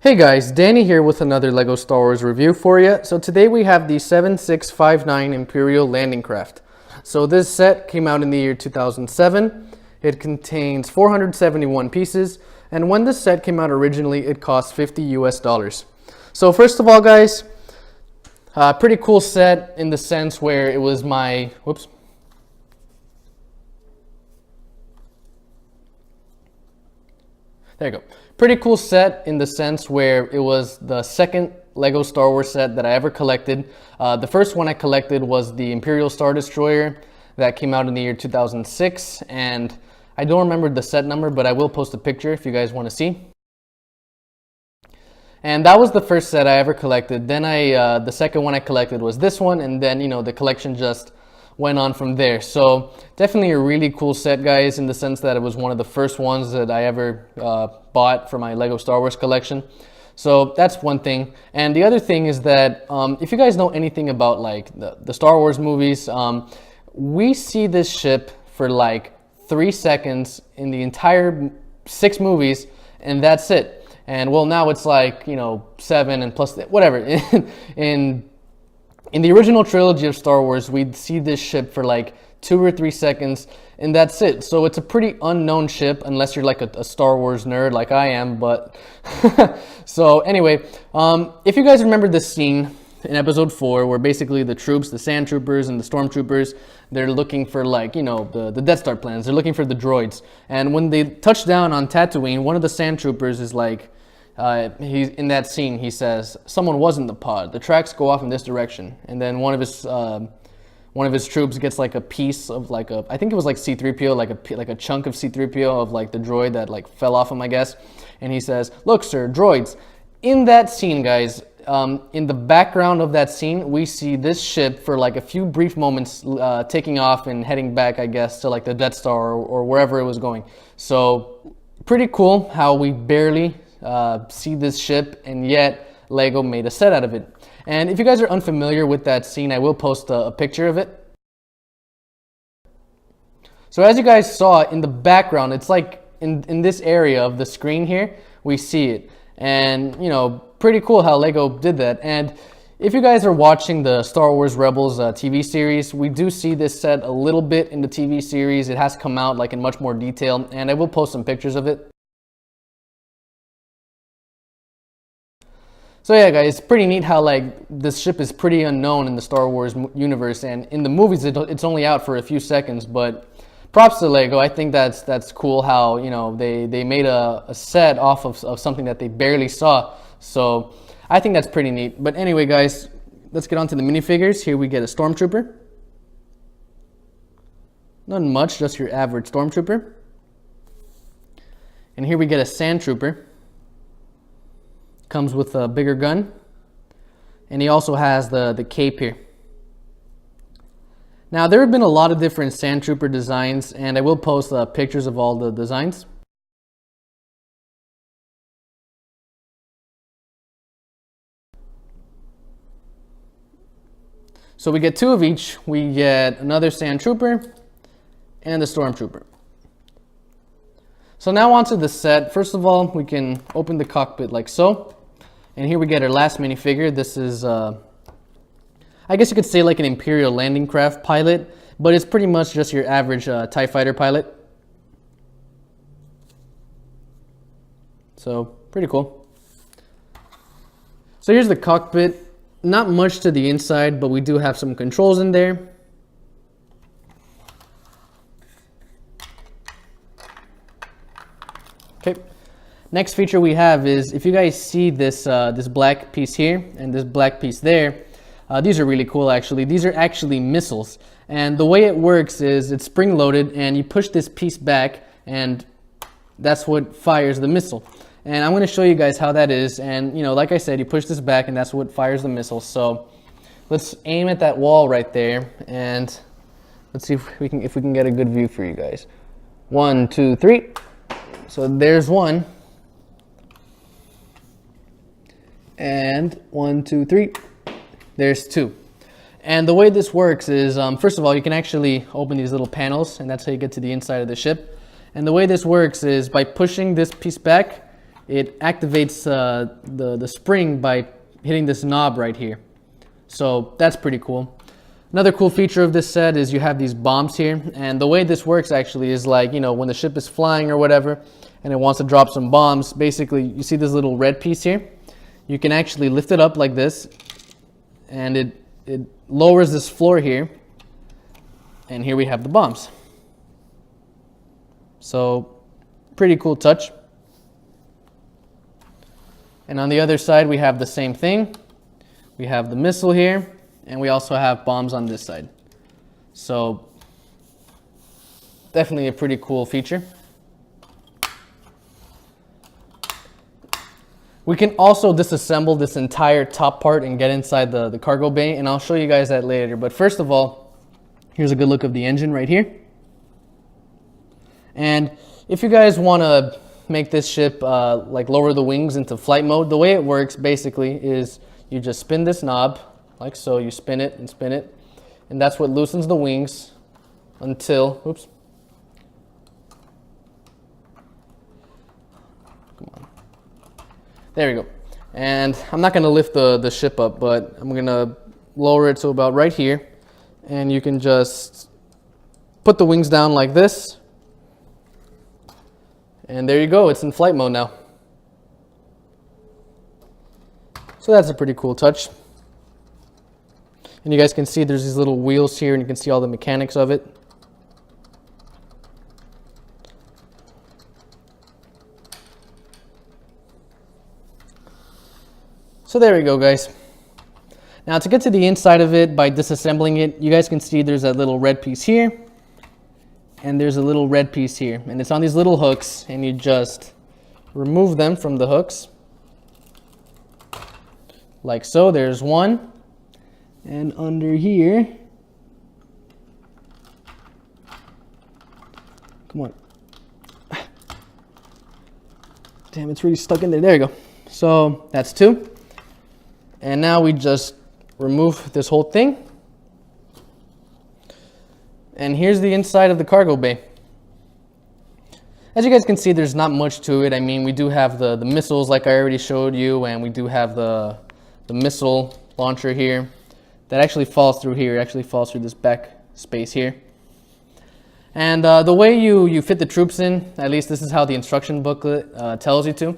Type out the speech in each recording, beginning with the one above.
Hey guys, Danny here with another LEGO Star Wars review for you. So today we have the 7659 Imperial landing craft. So this set came out in the year 2007. It contains 471 pieces, and when this set came out originally, it cost $50 US. So first of all, guys, pretty cool set in the sense where it was my, there you go. Pretty cool set in the sense where it was the second LEGO Star Wars set that I ever collected. The first one I collected was the Imperial Star Destroyer that came out in the year 2006, and I don't remember the set number, but I will post a picture if you guys want to see. And that was the first set I ever collected. Then the second one I collected was this one, and then the collection just went on from there. So definitely a really cool set, guys, in the sense that it was one of the first ones that I ever bought for my LEGO Star Wars collection. So that's one thing. And the other thing is that if you guys know anything about like the Star Wars movies, we see this ship for like 3 seconds in the entire 6 movies, and that's it. And well, now it's like 7 and plus whatever. In the original trilogy of Star Wars, we'd see this ship for like 2 or 3 seconds, and that's it. So it's a pretty unknown ship, unless you're like a Star Wars nerd like I am, but... So anyway, if you guys remember this scene in episode 4, where basically the troops, the sand troopers and the stormtroopers, they're looking for like, the Death Star plans. They're looking for the droids. And when they touch down on Tatooine, one of the sand troopers is like, he's in that scene, he says, "Someone was in the pod. The tracks go off in this direction." And then one of his troops gets like a piece of like I think it was like C-3PO, like a chunk of C-3PO of like the droid that like fell off him, I guess. And he says, "Look, sir, droids." In that scene, guys, in the background of that scene, we see this ship for like a few brief moments taking off and heading back, I guess, to like the Death Star or wherever it was going. So pretty cool how we barely see this ship, and yet LEGO made a set out of it. And if you guys are unfamiliar with that scene, I will post a picture of it. So as you guys saw in the background, it's like in this area of the screen here, we see it. And pretty cool how LEGO did that. And if you guys are watching the Star Wars Rebels TV series, we do see this set a little bit in the TV series. It has come out like in much more detail, and I will post some pictures of it. So yeah, guys, it's pretty neat how like this ship is pretty unknown in the Star Wars universe, and in the movies it's only out for a few seconds. But props to LEGO. I think that's cool how they made a set off of something that they barely saw. So I think that's pretty neat. But anyway, guys, let's get on to the minifigures. Here we get a stormtrooper. Nothing much, just your average stormtrooper. And here we get a sand trooper. Comes with a bigger gun, and he also has the cape here. Now there have been a lot of different sand trooper designs, and I will post pictures of all the designs. So we get 2 of each. We get another sand trooper and the stormtrooper. So now onto the set. First of all, we can open the cockpit like so. And here we get our last minifigure. This is, I guess you could say like an Imperial landing craft pilot, but it's pretty much just your average TIE fighter pilot. So, pretty cool. So here's the cockpit. Not much to the inside, but we do have some controls in there. Okay. Next feature we have is, if you guys see this this black piece here and this black piece there, these are really cool actually. These are actually missiles, and the way it works is it's spring loaded, and you push this piece back, and that's what fires the missile. And I'm going to show you guys how that is. And like I said, you push this back, and that's what fires the missile. So let's aim at that wall right there, and let's see if we can get a good view for you guys. 1, 2, 3. So there's one. And 1, 2, 3, there's 2. And the way this works is, first of all, you can actually open these little panels, and that's how you get to the inside of the ship. And the way this works is by pushing this piece back, it activates the spring by hitting this knob right here. So that's pretty cool. Another cool feature of this set is you have these bombs here, and the way this works actually is like, you know, when the ship is flying or whatever and it wants to drop some bombs, basically you see this little red piece here. You can actually lift it up like this, and it lowers this floor here, and here we have the bombs. So pretty cool touch. And on the other side we have the same thing. We have the missile here, and we also have bombs on this side. So definitely a pretty cool feature. We can also disassemble this entire top part and get inside the cargo bay, and I'll show you guys that later. But first of all, here's a good look of the engine right here. And if you guys want to make this ship like lower the wings into flight mode, the way it works basically is you just spin this knob like so. You spin it, and that's what loosens the wings until, oops, come on, there we go. And I'm not going to lift the ship up, but I'm going to lower it to about right here, and you can just put the wings down like this, and there you go, it's in flight mode now. So that's a pretty cool touch. And you guys can see there's these little wheels here, and you can see all the mechanics of it. So there we go, guys. Now to get to the inside of it by disassembling it, you guys can see there's that little red piece here, and there's a little red piece here, and it's on these little hooks, and you just remove them from the hooks like so. There's one, and under here, come on, damn, it's really stuck in there. There you go. So that's two, and now we just remove this whole thing, and here's the inside of the cargo bay. As you guys can see, there's not much to it. I mean, we do have the missiles like I already showed you, and we do have the missile launcher here that actually falls through here. It actually falls through this back space here. And the way you fit the troops in, at least this is how the instruction booklet tells you to.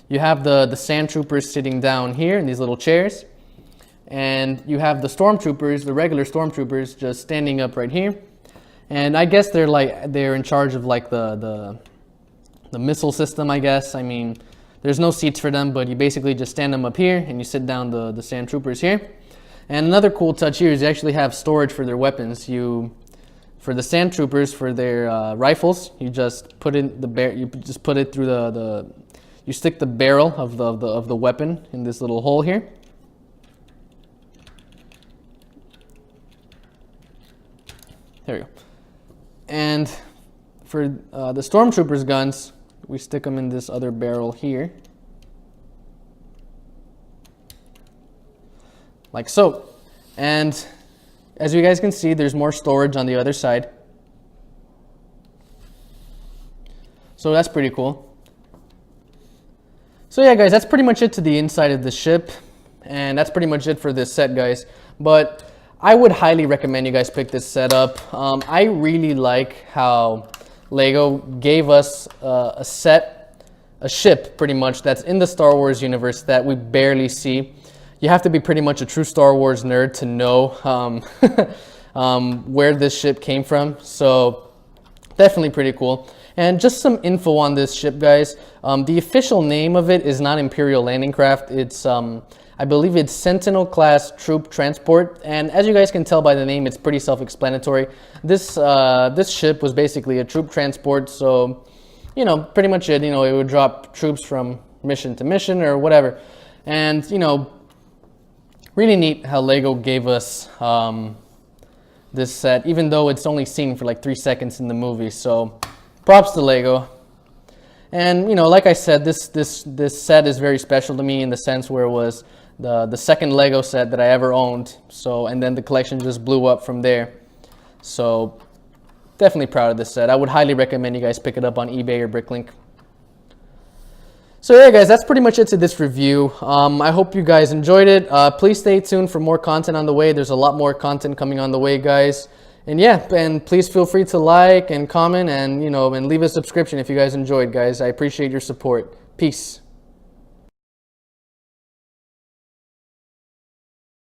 You have the sand troopers sitting down here in these little chairs, and you have the stormtroopers, the regular stormtroopers, just standing up right here. And I guess they're in charge of like the missile system, I guess. I mean, there's no seats for them, but you basically just stand them up here and you sit down the sand troopers here. And another cool touch here is you actually have storage for their weapons. For the sand troopers, for their rifles, you just put in you just put it through you stick the barrel of the weapon in this little hole here. There we go. And for the stormtroopers' guns, we stick them in this other barrel here, like so. And as you guys can see, there's more storage on the other side. So that's pretty cool. So yeah, guys, that's pretty much it to the inside of the ship. And that's pretty much it for this set, guys. But I would highly recommend you guys pick this set up. I really like how Lego gave us a ship pretty much that's in the Star Wars universe that we barely see. You have to be pretty much a true Star Wars nerd to know where this ship came from. So definitely pretty cool. And just some info on this ship, guys. The official name of it is not Imperial Landing Craft. It's I believe it's Sentinel Class Troop Transport, and as you guys can tell by the name, it's pretty self-explanatory. This ship was basically a troop transport, so, you know, pretty much it. You know, it would drop troops from mission to mission or whatever. And, you know, really neat how Lego gave us this set, even though it's only seen for like 3 seconds in the movie. So, props to Lego. And, you know, like I said, this set is very special to me in the sense where it was the second Lego set that I ever owned. So, and then the collection just blew up from there. So, definitely proud of this set. I would highly recommend you guys pick it up on eBay or Bricklink. So So yeah, guys, that's pretty much it to this review. I hope you guys enjoyed it. Please stay tuned for more content on the way. There's a lot more content coming on the way, guys. And yeah, and please feel free to like and comment and, and leave a subscription if you guys enjoyed, guys. I appreciate your support. Peace.